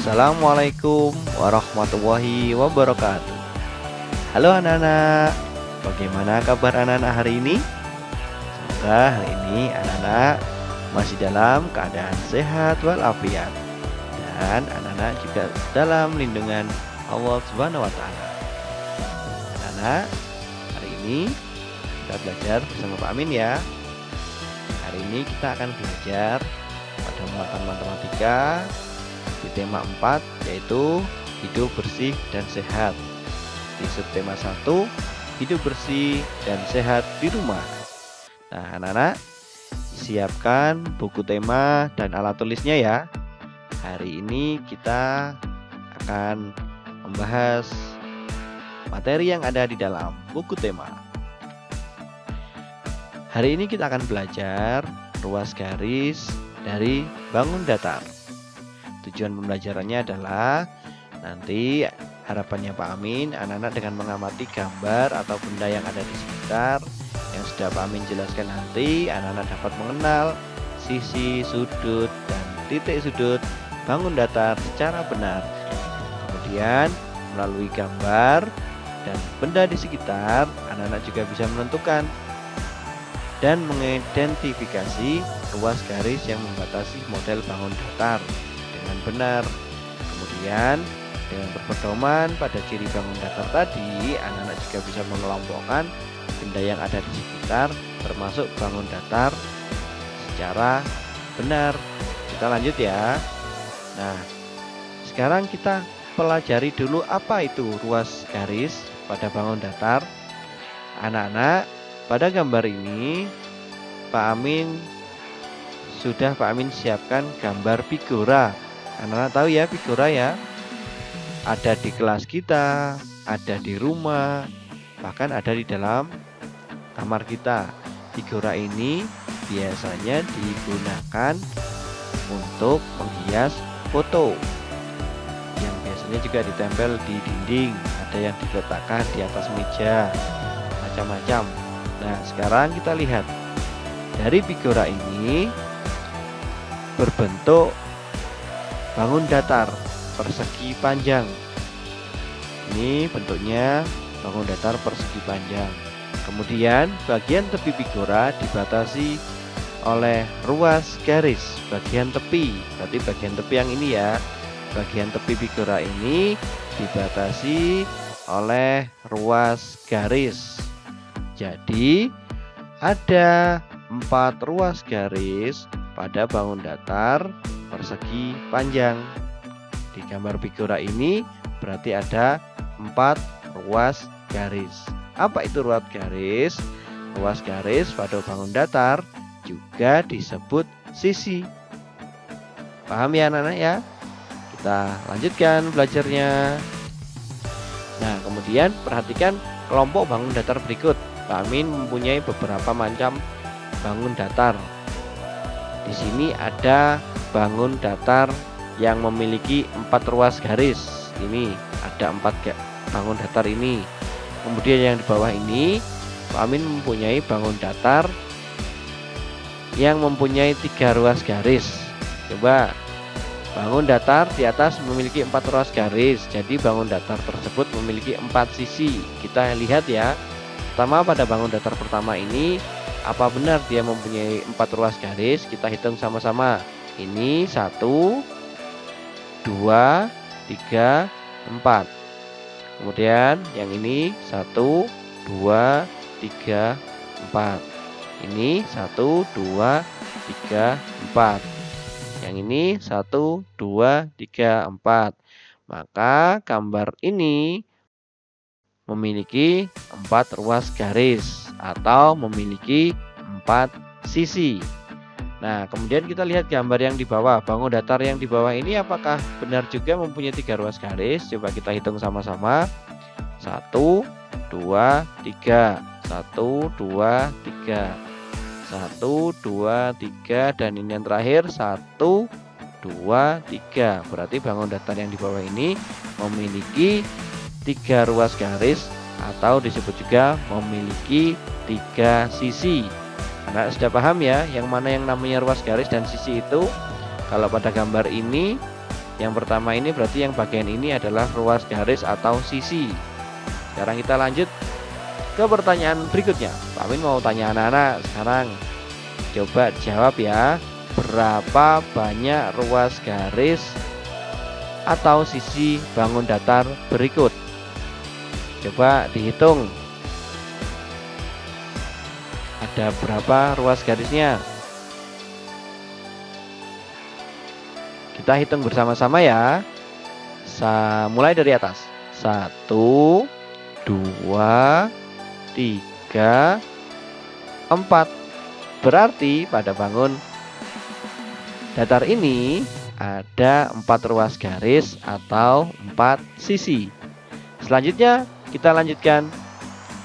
Assalamualaikum warahmatullahi wabarakatuh. Halo anak-anak, bagaimana kabar anak-anak hari ini? Semoga hari ini anak-anak masih dalam keadaan sehat walafiat dan anak-anak juga dalam lindungan Allah Subhanahu wa Ta'ala. Anak-anak, hari ini kita belajar bersama Pak Amin ya. Hari ini kita akan belajar pada muatan matematika di tema 4, yaitu hidup bersih dan sehat. Di subtema 1, hidup bersih dan sehat di rumah. Nah anak-anak, siapkan buku tema dan alat tulisnya ya. Hari ini kita akan membahas materi yang ada di dalam buku tema. Hari ini kita akan belajar ruas garis dari bangun datar. Tujuan pembelajarannya adalah nanti harapannya Pak Amin, anak-anak dengan mengamati gambar atau benda yang ada di sekitar yang sudah Pak Amin jelaskan nanti, anak-anak dapat mengenal sisi, sudut, dan titik sudut bangun datar secara benar. Kemudian melalui gambar dan benda di sekitar, anak-anak juga bisa menentukan dan mengidentifikasi ruas garis yang membatasi model bangun datar dengan benar. Kemudian dengan berpedoman pada ciri bangun datar tadi, anak-anak juga bisa mengelompokkan benda yang ada di sekitar termasuk bangun datar secara benar. Kita lanjut ya. Nah, sekarang kita pelajari dulu apa itu ruas garis pada bangun datar. Anak-anak, pada gambar ini Pak Amin siapkan gambar figura. Anak-anak tahu ya figura ya. Ada di kelas kita, ada di rumah, bahkan ada di dalam kamar kita. Figura ini biasanya digunakan untuk menghias foto, yang biasanya juga ditempel di dinding, ada yang diletakkan di atas meja, macam-macam. Nah, sekarang kita lihat dari figura ini berbentuk bangun datar persegi panjang. Ini bentuknya bangun datar persegi panjang. Kemudian bagian tepi figura dibatasi oleh ruas garis bagian tepi. Berarti bagian tepi yang ini ya. Bagian tepi figura ini dibatasi oleh ruas garis. Jadi ada 4 ruas garis pada bangun datar persegi panjang. Di gambar figura ini berarti ada 4 ruas garis. Apa itu ruas garis? Ruas garis pada bangun datar juga disebut sisi. Paham ya anak-anak ya? Kita lanjutkan belajarnya. Nah, kemudian perhatikan kelompok bangun datar berikut. Pak Amin mempunyai beberapa macam bangun datar. Di sini ada bangun datar yang memiliki 4 ruas garis. Ini ada 4 bangun datar ini. Kemudian yang di bawah ini Pak Amin mempunyai bangun datar yang mempunyai 3 ruas garis. Coba, bangun datar di atas memiliki 4 ruas garis. Jadi bangun datar tersebut memiliki 4 sisi. Kita lihat ya. Pertama, pada bangun datar pertama ini, apa benar dia mempunyai 4 ruas garis? Kita hitung sama-sama. Ini 1, 2, 3, 4. Kemudian yang ini 1, 2, 3, 4. Ini 1, 2, 3, 4. Yang ini 1, 2, 3, 4. Maka gambar ini memiliki 4 ruas garis atau memiliki 4 sisi. Nah, kemudian kita lihat gambar yang di bawah. Bangun datar yang di bawah ini apakah benar juga mempunyai 3 ruas garis? Coba kita hitung sama-sama. 1, 2, 3. 1, 2, 3. 1, 2, 3. Dan ini yang terakhir 1, 2, 3. Berarti bangun datar yang di bawah ini memiliki 3 ruas garis atau disebut juga memiliki 3 sisi. Anak sudah paham ya yang mana yang namanya ruas garis dan sisi itu? Kalau pada gambar ini Yang pertama ini berarti yang bagian ini adalah ruas garis atau sisi. Sekarang kita lanjut ke pertanyaan berikutnya. Pak Min mau tanya anak-anak sekarang. Coba jawab ya. Berapa banyak ruas garis atau sisi bangun datar berikut? Coba dihitung. Ada berapa ruas garisnya? Kita hitung bersama-sama ya. Mulai dari atas. 1, 2, 3, 4. Berarti pada bangun datar ini ada 4 ruas garis atau 4 sisi. Selanjutnya kita lanjutkan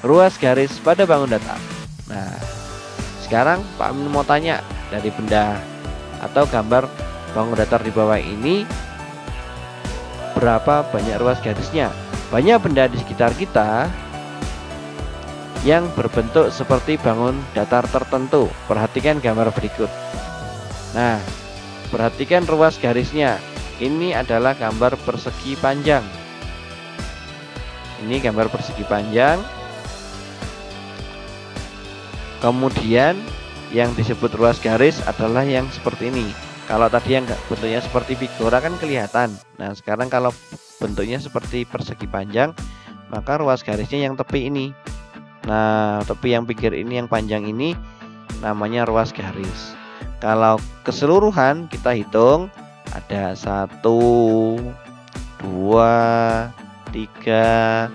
ruas garis pada bangun datar. Nah, sekarang Pak Min mau tanya, dari benda atau gambar bangun datar di bawah ini berapa banyak ruas garisnya? Banyak benda di sekitar kita yang berbentuk seperti bangun datar tertentu. Perhatikan gambar berikut. Nah, perhatikan ruas garisnya. Ini adalah gambar persegi panjang. Ini gambar persegi panjang. Kemudian yang disebut ruas garis adalah yang seperti ini. Kalau tadi yang bentuknya seperti figura kan kelihatan. Nah, sekarang kalau bentuknya seperti persegi panjang, maka ruas garisnya yang tepi ini. Nah, tepi yang pinggir ini, yang panjang ini namanya ruas garis. Kalau keseluruhan kita hitung ada 1, 2, 3,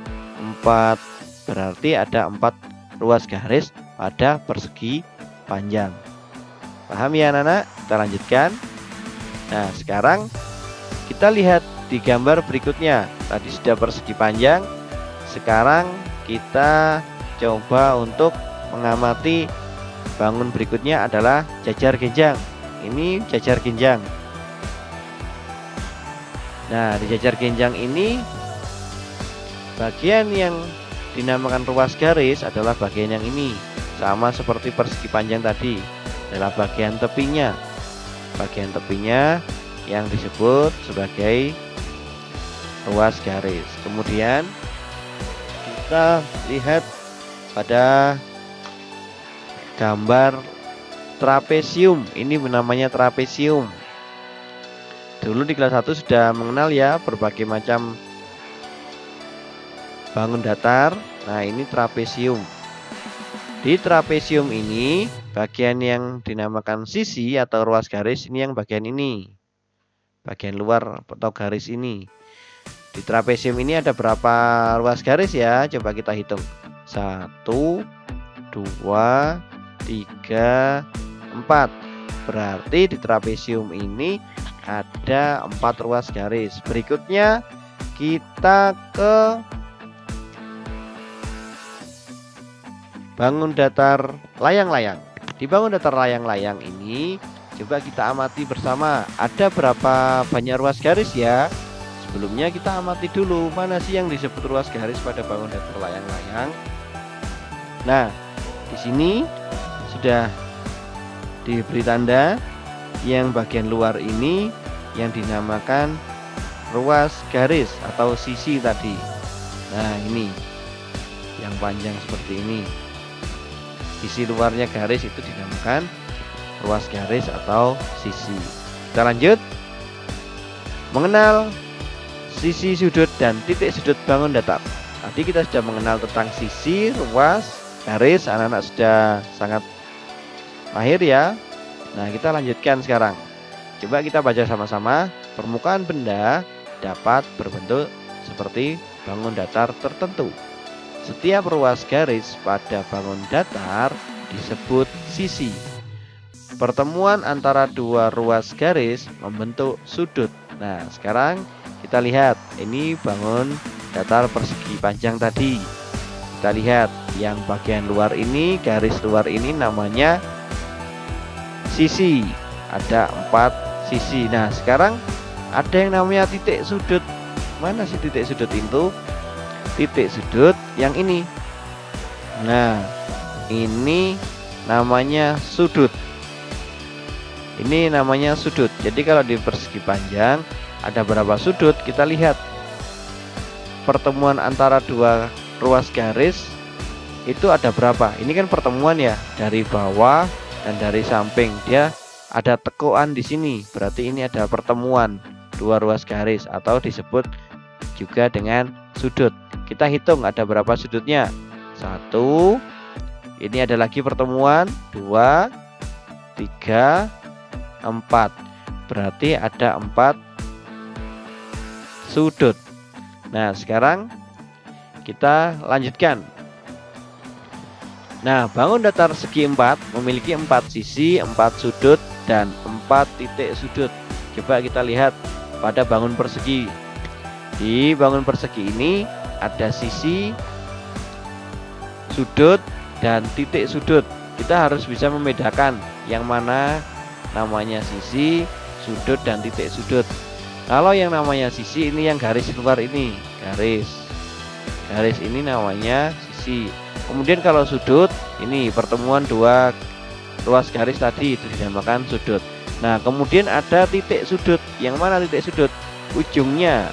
4. Berarti ada 4 ruas garis pada persegi panjang. Paham ya anak-anak? Kita lanjutkan. Nah, sekarang kita lihat di gambar berikutnya. Tadi sudah persegi panjang. Sekarang kita coba untuk mengamati bangun berikutnya adalah jajar genjang. Ini jajar genjang. Nah, di jajar genjang ini bagian yang dinamakan ruas garis adalah bagian yang ini. Sama seperti persegi panjang tadi, adalah bagian tepinya. Bagian tepinya yang disebut sebagai ruas garis. Kemudian kita lihat pada gambar trapesium. Ini namanya trapesium. Dulu di kelas 1 sudah mengenal ya berbagai macam bangun datar. Nah, ini trapesium. Di trapesium ini bagian yang dinamakan sisi atau ruas garis ini yang bagian ini. Bagian luar atau garis ini. Di trapesium ini ada berapa ruas garis ya? Coba kita hitung. 1, 2, 3, 4. Berarti di trapesium ini ada 4 ruas garis. Berikutnya kita ke bangun datar layang-layang. Di bangun datar layang-layang ini coba kita amati bersama. Ada berapa banyak ruas garis ya? Sebelumnya kita amati dulu mana sih yang disebut ruas garis pada bangun datar layang-layang. Nah, di sini sudah diberi tanda yang bagian luar ini yang dinamakan ruas garis atau sisi tadi. Nah, ini yang panjang seperti ini. Sisi luarnya garis itu dinamakan ruas garis atau sisi. Kita lanjut. Mengenal sisi sudut dan titik sudut bangun datar. Tadi kita sudah mengenal tentang sisi, ruas, garis. Anak-anak sudah sangat mahir ya. Nah, kita lanjutkan sekarang. Coba kita baca sama-sama. Permukaan benda dapat berbentuk seperti bangun datar tertentu. Setiap ruas garis pada bangun datar disebut sisi. Pertemuan antara dua ruas garis membentuk sudut. Nah, sekarang kita lihat. Ini bangun datar persegi panjang tadi. Kita lihat yang bagian luar ini, garis luar ini namanya sisi. Ada 4 sisi. Nah, sekarang ada yang namanya titik sudut. Mana sih titik sudut itu? Titik sudut yang ini. Nah, ini namanya sudut. Ini namanya sudut. Jadi kalau di persegi panjang ada berapa sudut? Kita lihat pertemuan antara dua ruas garis itu ada berapa. Ini kan pertemuan ya, dari bawah dan dari samping dia ada tekuan di sini, berarti ini ada pertemuan dua ruas garis atau disebut juga dengan sudut. Kita hitung ada berapa sudutnya. 1, ini ada lagi pertemuan 2, 3, 4, berarti ada 4 sudut. Nah, sekarang kita lanjutkan. Nah, bangun datar segi 4 memiliki 4 sisi, 4 sudut, dan 4 titik sudut. Coba kita lihat pada bangun persegi. Di bangun persegi ini ada sisi, sudut, dan titik sudut. Kita harus bisa membedakan yang mana namanya sisi, sudut, dan titik sudut. Kalau yang namanya sisi ini yang garis keluar ini, garis ini namanya sisi. Kemudian kalau sudut ini pertemuan dua ruas garis tadi itu dinamakan sudut. Nah, kemudian ada titik sudut. Yang mana titik sudut? Ujungnya,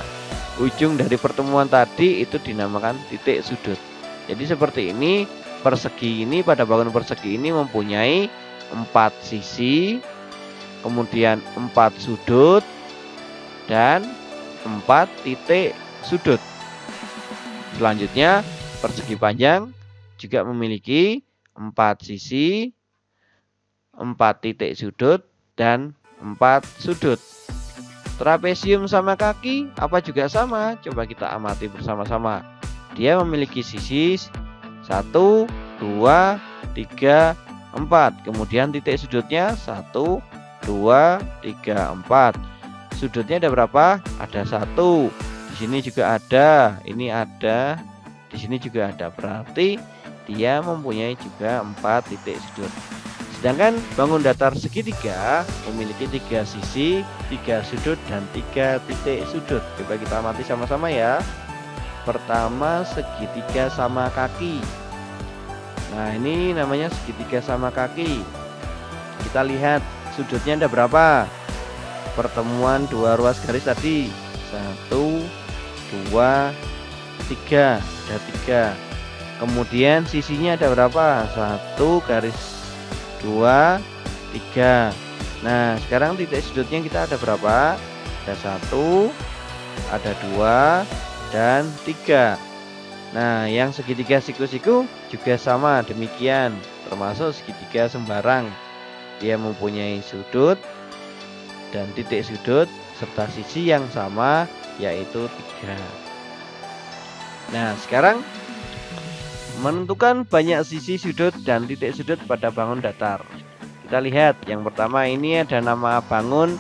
ujung dari pertemuan tadi itu dinamakan titik sudut. Jadi seperti ini, persegi ini pada bangun persegi ini mempunyai 4 sisi, kemudian 4 sudut, dan 4 titik sudut. Selanjutnya persegi panjang juga memiliki 4 sisi, 4 titik sudut, dan 4 sudut. Trapesium sama kaki apa juga sama? Coba kita amati bersama-sama. Dia memiliki sisi 1, 2, 3, 4. Kemudian titik sudutnya 1, 2, 3, 4. Sudutnya ada berapa? Ada 1. Di sini juga ada, ini ada, di sini juga ada. Berarti dia mempunyai juga 4 titik sudut. Sedangkan bangun datar segitiga memiliki 3 sisi, 3 sudut, dan 3 titik sudut. Coba kita amati sama-sama ya. Pertama, segitiga sama kaki. Nah, ini namanya segitiga sama kaki. Kita lihat sudutnya ada berapa? Pertemuan dua ruas garis tadi 1, 2, 3, ada 3. Kemudian sisinya ada berapa? 1 garis 2, 3. Nah, sekarang titik sudutnya kita ada berapa? Ada 1, ada 2, dan 3. Nah, yang segitiga siku-siku juga sama demikian, termasuk segitiga sembarang. Dia mempunyai sudut dan titik sudut serta sisi yang sama, yaitu 3. Nah, sekarang menentukan banyak sisi, sudut, dan titik sudut pada bangun datar. Kita lihat yang pertama, ini ada nama bangun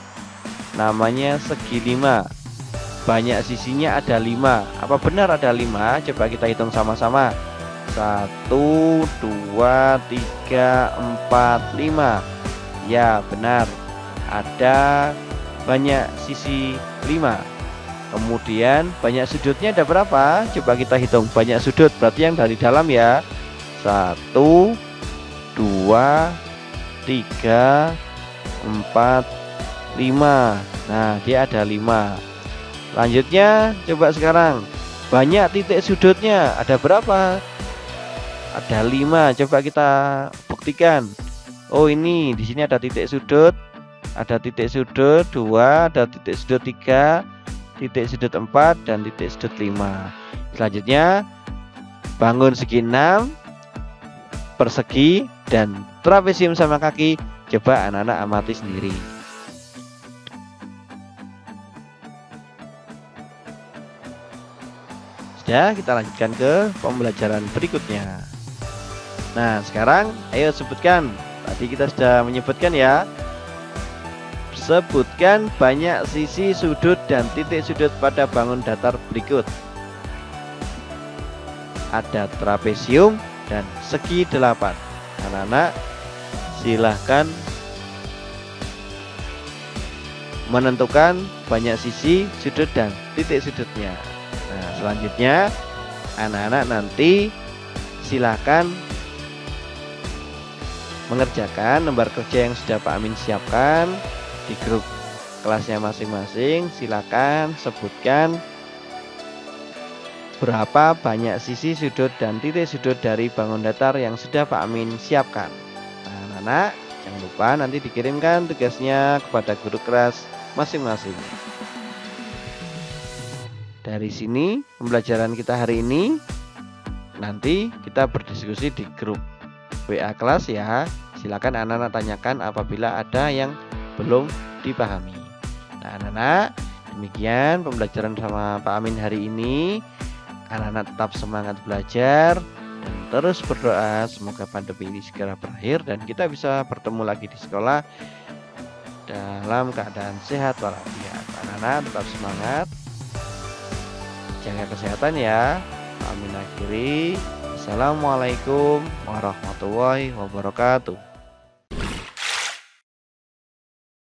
namanya segi 5. Banyak sisinya ada 5. Apa benar ada 5? Coba kita hitung sama-sama. 1, 2, 3, 4, 5. Ya, benar. Ada banyak sisi 5. Kemudian banyak sudutnya ada berapa? Coba kita hitung. Banyak sudut berarti yang dari dalam ya. 1, 2, 3, 4, 5. Nah, dia ada 5. Lanjutnya coba sekarang, banyak titik sudutnya ada berapa? Ada 5. Coba kita buktikan. Oh, ini di sini ada titik sudut. Ada titik sudut 2, ada titik sudut 3, titik sudut 4, dan titik sudut 5. Selanjutnya bangun segi 6, persegi, dan trapesium sama kaki. Coba anak-anak amati sendiri. Sudah, kita lanjutkan ke pembelajaran berikutnya. Nah, sekarang ayo sebutkan. Tadi kita sudah menyebutkan ya. Sebutkan banyak sisi, sudut, dan titik sudut pada bangun datar berikut. Ada trapesium dan segi 8. Anak-anak silahkan menentukan banyak sisi, sudut, dan titik sudutnya. Nah, selanjutnya anak-anak nanti silahkan mengerjakan lembar kerja yang sudah Pak Amin siapkan di grup kelasnya masing-masing, silakan sebutkan berapa banyak sisi sudut dan titik sudut dari bangun datar yang sudah Pak Amin siapkan. Nah, anak-anak, jangan lupa nanti dikirimkan tugasnya kepada guru kelas masing-masing. Dari sini pembelajaran kita hari ini, nanti kita berdiskusi di grup WA kelas ya. Silakan anak-anak tanyakan apabila ada yang belum dipahami. Nah, anak-anak, demikian pembelajaran sama Pak Amin hari ini. Anak-anak tetap semangat belajar dan terus berdoa semoga pandemi ini segera berakhir dan kita bisa bertemu lagi di sekolah dalam keadaan sehat walafiat. Anak-anak tetap semangat, jaga kesehatan ya. Amin akhiri. Assalamualaikum warahmatullahi wabarakatuh.